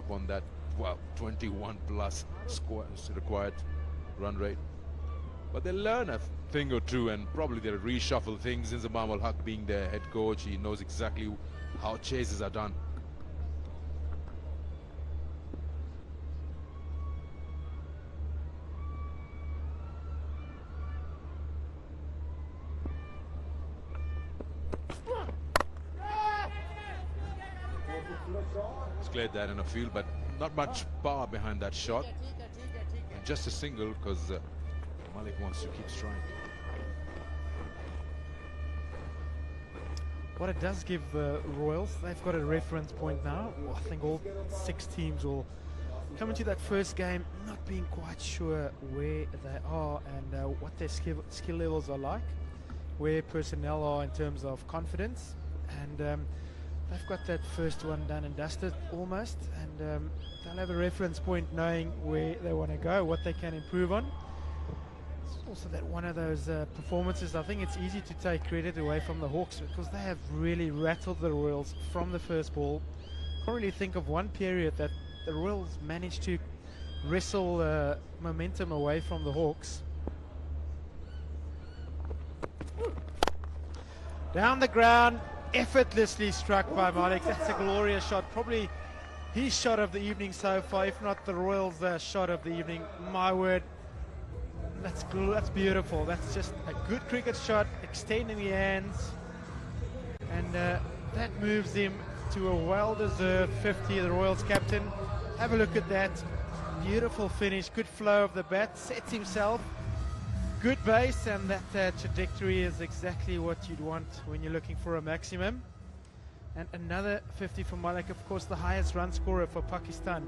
up on that, well, 21 plus required run rate. But they'll learn a thing or two, and probably they'll reshuffle things. Inzamam ul Haq being their head coach, he knows exactly how chases are done. He's cleared that in a field, but not much power behind that shot. And just a single, because Malik wants to keep striking. What it does give the Royals, they've got a reference point now. I think all 6 teams will come into that first game not being quite sure where they are and what their skill levels are like, where personnel are in terms of confidence. And they've got that first one done and dusted almost, and they'll have a reference point knowing where they want to go, what they can improve on. It's also that one of those performances, I think it's easy to take credit away from the Hawks because they have really rattled the Royals from the first ball. Can't really think of one period that the Royals managed to wrestle momentum away from the Hawks. Down the ground, effortlessly struck by Malik. That's a glorious shot, probably his shot of the evening so far, if not the Royals' shot of the evening. My word, that's beautiful. That's just a good cricket shot, extending the hands, and that moves him to a well-deserved 50, the Royals captain. Have a look at that, beautiful finish, good flow of the bat, sets himself, good base, and that trajectory is exactly what you'd want when you're looking for a maximum. And another 50 for Malik, of course the highest run scorer for Pakistan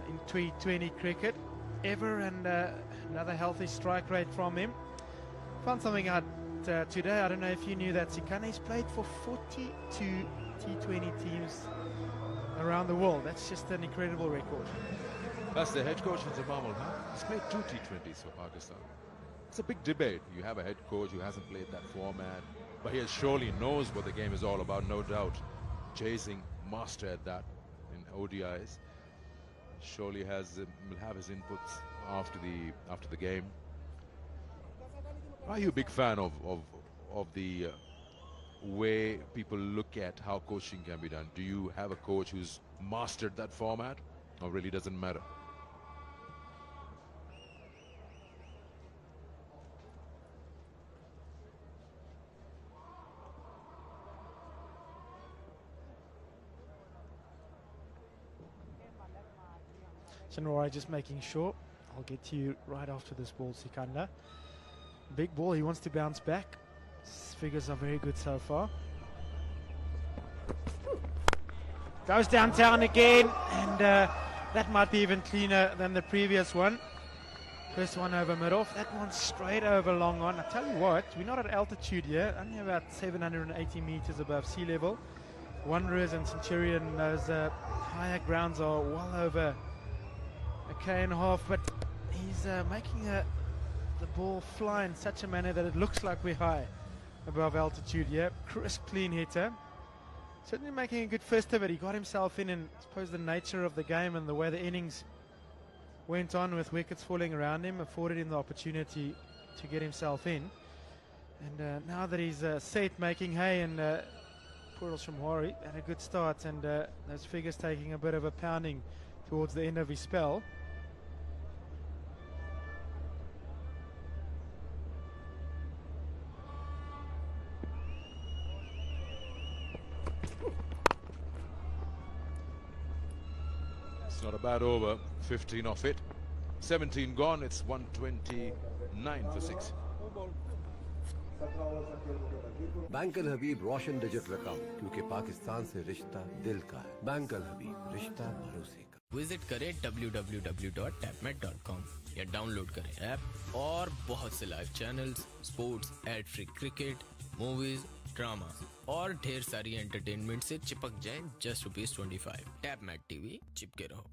in T20 cricket ever, and another healthy strike rate from him. Found something out today, I don't know if you knew that Sikana's played for 42 T20 teams around the world. That's just an incredible record. That's the head coach Inzamam ul Haq. He's played 2 T20s for Pakistan. It's a big debate. You have a head coach who hasn't played that format, but he surely knows what the game is all about, no doubt. Chasing, master at that in ODIs. Surely will have his inputs after the game. Are you a big fan of the way people look at how coaching can be done? Do you have a coach who's mastered that format, or really doesn't matter? Chinwari just making sure. I'll get to you right after this ball, Sikanda. Big ball, he wants to bounce back. His figures are very good so far. Goes downtown again, and that might be even cleaner than the previous one. First one over mid-off, that one straight over long on. I tell you what, we're not at altitude here, only about 780 meters above sea level. Wanderers and Centurion, those higher grounds are well over a K.5, but he's making the ball fly in such a manner that it looks like we're high above altitude here. Crisp, clean hitter. Certainly making a good first of it. He got himself in, and I suppose the nature of the game and the way the innings went on with wickets falling around him afforded him the opportunity to get himself in. And now that he's set making hay, and poor Shamwari had a good start, and those figures taking a bit of a pounding towards the end of his spell. It's not a bad over, 15 off it. 17 gone, it's 129 for 6. Bank Al Habib Roshan digit रकम, क्योंकि पाकिस्तान से रिश्ता दिल का है। Bank Al हबीब, रिश्ता भरोसे का। विजिट करें www.tapmat.com या डाउनलोड करें ऐप, और बहुत से live channels, sports, ad free cricket, movies, drama और ढेर सारी एंटरटेनमेंट से चिपक जाएं जस्ट ₹25। टैपमैट टीवी, चिपके रहो।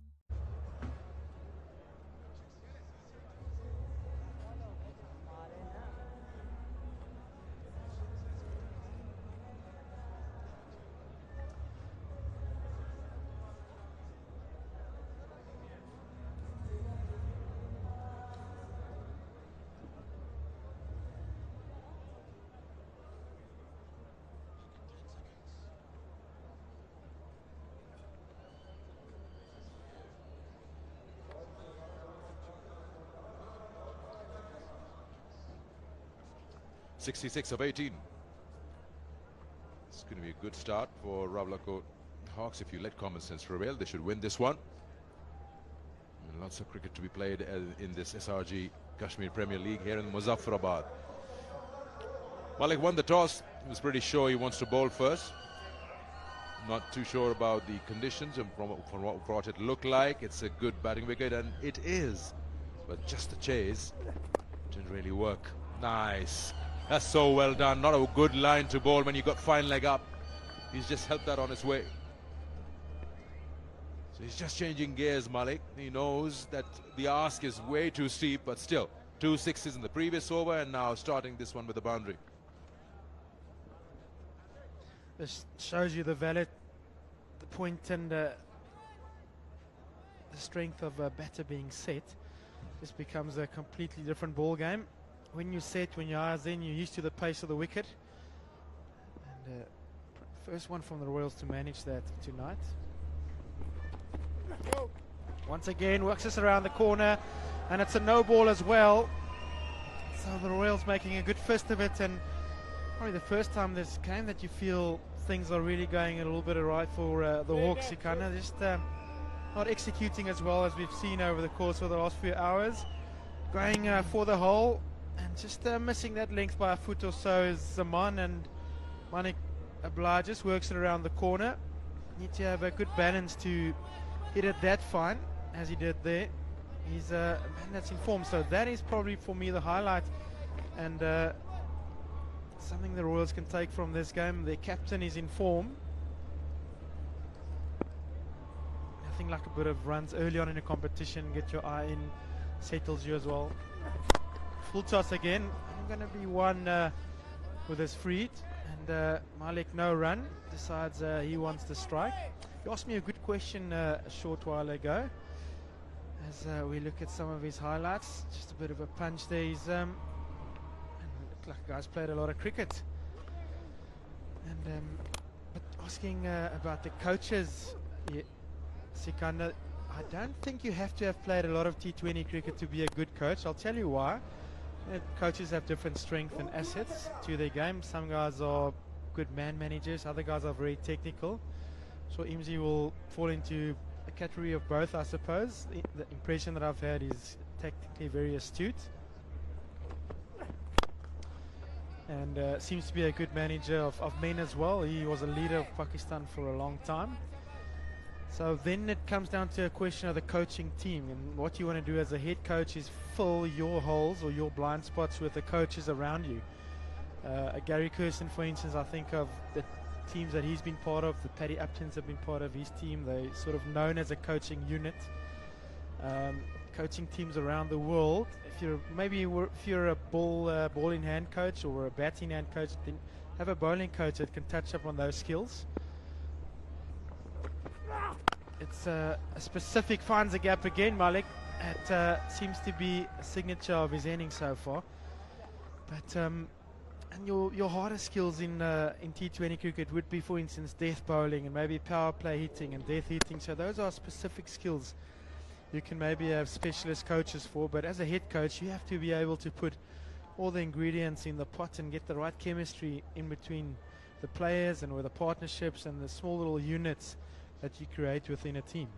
66 of 18. It's going to be a good start for Rawalakot Hawks. If you let common sense prevail, they should win this one. And lots of cricket to be played in this SRG Kashmir Premier League here in Muzaffarabad. Malik won the toss. He was pretty sure he wants to bowl first. Not too sure about the conditions, and from what it looked like, it's a good batting wicket, and it is. But just the chase didn't really work. Nice. That's so well done. Not a good line to bowl when you got fine leg up. He's just helped that on his way. So he's just changing gears, Malik. He knows that the ask is way too steep, but still, 2 sixes in the previous over, and now starting this one with a boundary. This shows you the valid, the point and the strength of a batter being set. This becomes a completely different ball game. When you set, when your eyes in, you're used to the pace of the wicket. And first one from the Royals to manage that tonight. Once again, works this around the corner, and it's a no ball as well. So the Royals making a good fist of it, and probably the first time this game that you feel things are really going a little bit awry for the Hawks. You kind of just not executing as well as we've seen over the course of the last few hours. Going for the hole and just missing that length by a foot or so is Zaman, and Manik obliges, works it around the corner. Need to have a good balance to hit it that fine as he did there. He's a man that's in form, so that is probably for me the highlight, and something the Royals can take from this game. Their captain is in form. Nothing like a bit of runs early on in a competition, get your eye in, settles you as well. Full toss again. I'm going to be one with his freed, and Malik no run, decides he wants to strike. He asked me a good question a short while ago as we look at some of his highlights. Just a bit of a punch there. He's looked like the guy's played a lot of cricket. And but asking about the coaches, yeah, Sikanda, I don't think you have to have played a lot of T20 cricket to be a good coach. I'll tell you why. Coaches have different strengths and assets to their game. Some guys are good man managers, other guys are very technical. So Imzi will fall into a category of both, I suppose. The impression that I've had is technically very astute, and seems to be a good manager of men as well. He was a leader of Pakistan for a long time. So then it comes down to a question of the coaching team, and what you want to do as a head coach is fill your holes or your blind spots with the coaches around you. Gary Kirsten, for instance, I think of the teams that he's been part of. The Paddy Uptons have been part of his team. They're sort of known as a coaching unit. Coaching teams around the world, if you're a ball in hand coach or a bat in hand coach, then have a bowling coach that can touch up on those skills. It's a specific, finds a gap again, Malik. It seems to be a signature of his innings so far. But and your harder skills in T20 cricket would be, for instance, death bowling and maybe power play hitting and death hitting. So those are specific skills you can maybe have specialist coaches for. But as a head coach, you have to be able to put all the ingredients in the pot and get the right chemistry in between the players and with the partnerships and the small little units that you create within a team.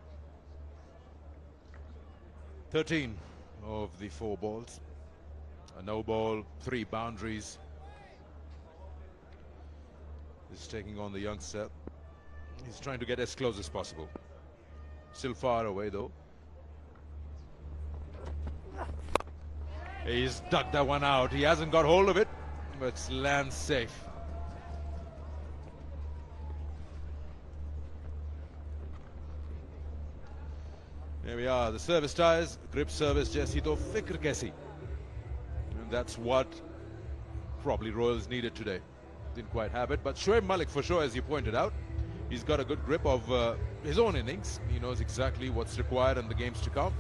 13 of the 4 balls. A no ball, 3 boundaries. He's taking on the youngster. He's trying to get as close as possible. Still far away though. He's dug that one out. He hasn't got hold of it, but lands safe. Here we are, the service ties, grip service, Jesse to fikr kaisi. And that's what probably Royals needed today. Didn't quite have it, but Shoaib Malik for sure, as you pointed out, he's got a good grip of his own innings. He knows exactly what's required in the games to come.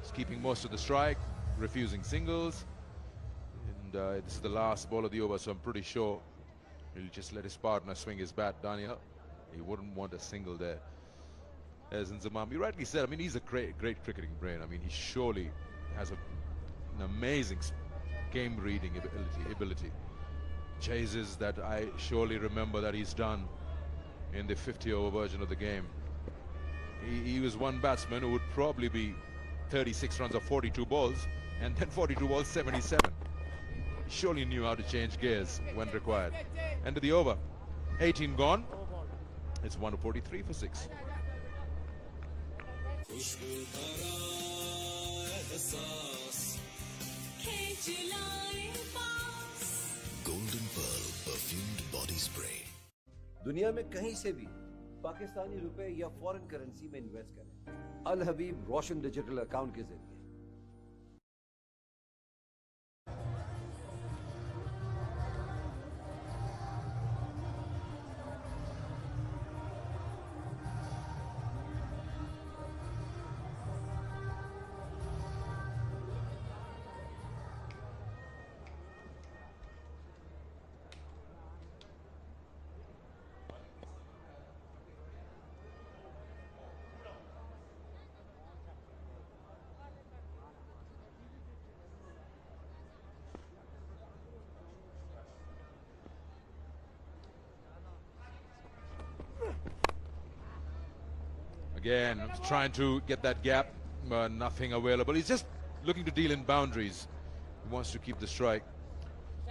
He's keeping most of the strike, refusing singles. And this is the last ball of the over, so I'm pretty sure he'll just let his partner swing his bat, Daniel. He wouldn't want a single there. As in Zaman, you rightly said, I mean, he's a great cricketing brain. I mean, he surely has an amazing game reading ability. Chases that I surely remember that he's done in the 50-over version of the game. He was one batsman who would probably be 36 runs or 42 balls, and then 42 balls, 77. He surely knew how to change gears when required. End of the over. 18 gone. It's 143 for 6. Golden Pearl perfumed body spray. दुनिया में कहीं से भी पाकिस्तानी रुपए या foreign currency में invest करें अल Habib Roshan digital account के जरिए। Again, trying to get that gap, but nothing available. He's just looking to deal in boundaries. He wants to keep the strike.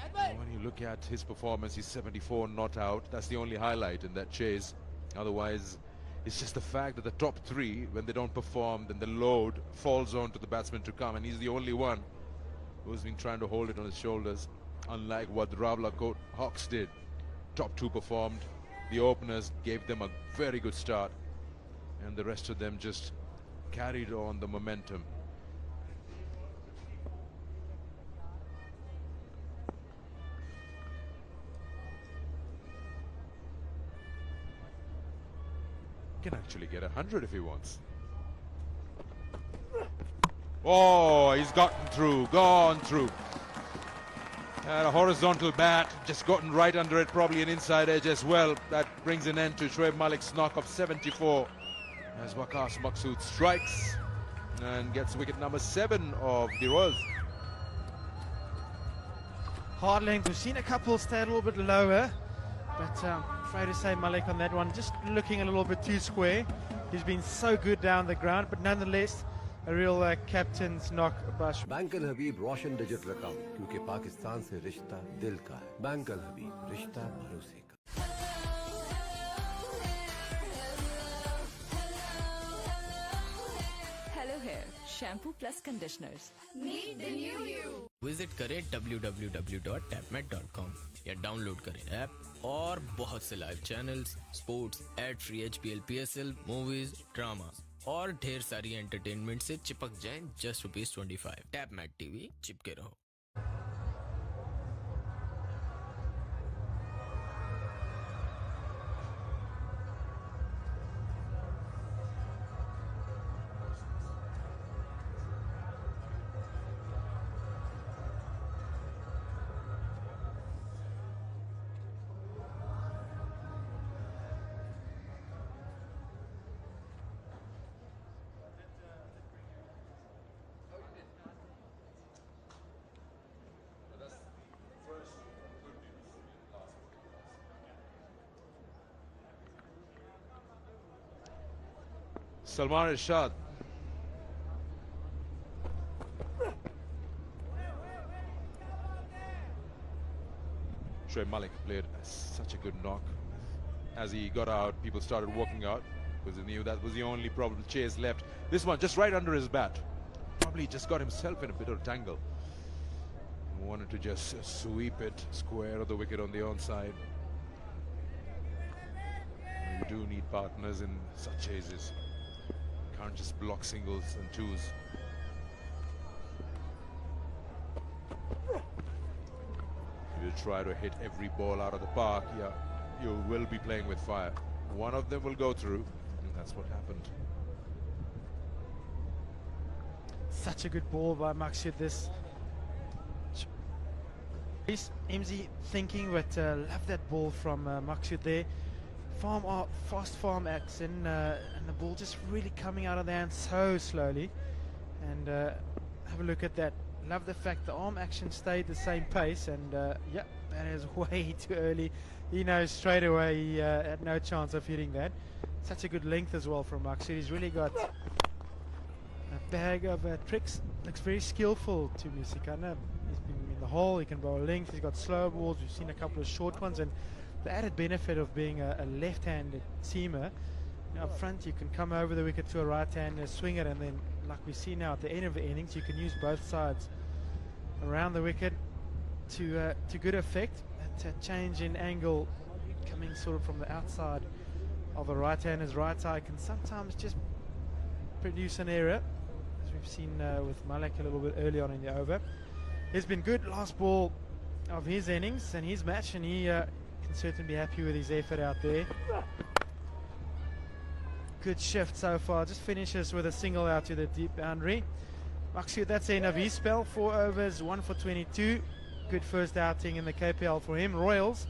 And when you look at his performance, he's 74 not out. That's the only highlight in that chase. Otherwise, it's just the fact that the top three, when they don't perform, then the load falls on to the batsman to come. And he's the only one who's been trying to hold it on his shoulders, unlike what the Rawalakot Hawks did. Top two performed. The openers gave them a very good start, and the rest of them just carried on the momentum. Can actually get 100 if he wants. Oh, he's gotten through, gone through. And a horizontal bat, just gotten right under it, probably an inside edge as well. That brings an end to Shoaib Malik's knock of 74. As Waqas Maqsood strikes and gets wicket number 7 of the Royals. Hard length. We've seen a couple stay a little bit lower, but afraid to say Malik on that one, just looking a little bit too square. He's been so good down the ground, but nonetheless, a real captain's knock. Bank Al Habib Roshan digital account, क्योंकि पाकिस्तान से रिश्ता दिल का है। Bank Al हबीब, रिश्ता भरोसे का। Hello Hair, shampoo plus conditioners. Meet the new you. Visit करें www.tapmat.com या डाउनलोड करें ऐप और बहुत से live channels, sports, ad free HPL PSL, movies, drama और ढेर सारी एंटरटेनमेंट से चिपक जाएं जस्ट ₹25। टैपमैट टीवी, चिपके रहो। Salman Irshad. Shoaib Malik played such a good knock. As he got out, people started walking out because they knew that was the only probable chase left. This one just right under his bat. Probably just got himself in a bit of a tangle. Wanted to just sweep it square of the wicket on the onside. You do need partners in such chases. Can't just block singles and twos. If you try to hit every ball out of the park, yeah, you will be playing with fire. One of them will go through, and that's what happened. Such a good ball by Maqsood. This MZ thinking, but love that ball from Maqsood there. Fast farm action, and the ball just really coming out of the hand so slowly. And have a look at that love the fact the arm action stayed the same pace, and yeah, that is way too early. He knows straight away he had no chance of hitting that. Such a good length as well from Maksud. He's really got a bag of tricks. Looks very skillful to me, Sikana. He's been in the hole, he can bowl length, he's got slow balls, we've seen a couple of short ones, and the added benefit of being a left-handed seamer, up front you can come over the wicket to a right-hander, swing it, and then like we see now at the end of the innings, you can use both sides around the wicket to good effect. That change in angle coming sort of from the outside of the right-hander's right side can sometimes just produce an error, as we've seen with Malik a little bit early on in the over. He's been good last ball of his innings and his match, and he can certainly be happy with his effort out there. Good shift so far, just finishes with a single out to the deep boundary. Maksud, that's the end of his spell. 4 overs, 1 for 22. Good first outing in the KPL for him. Royals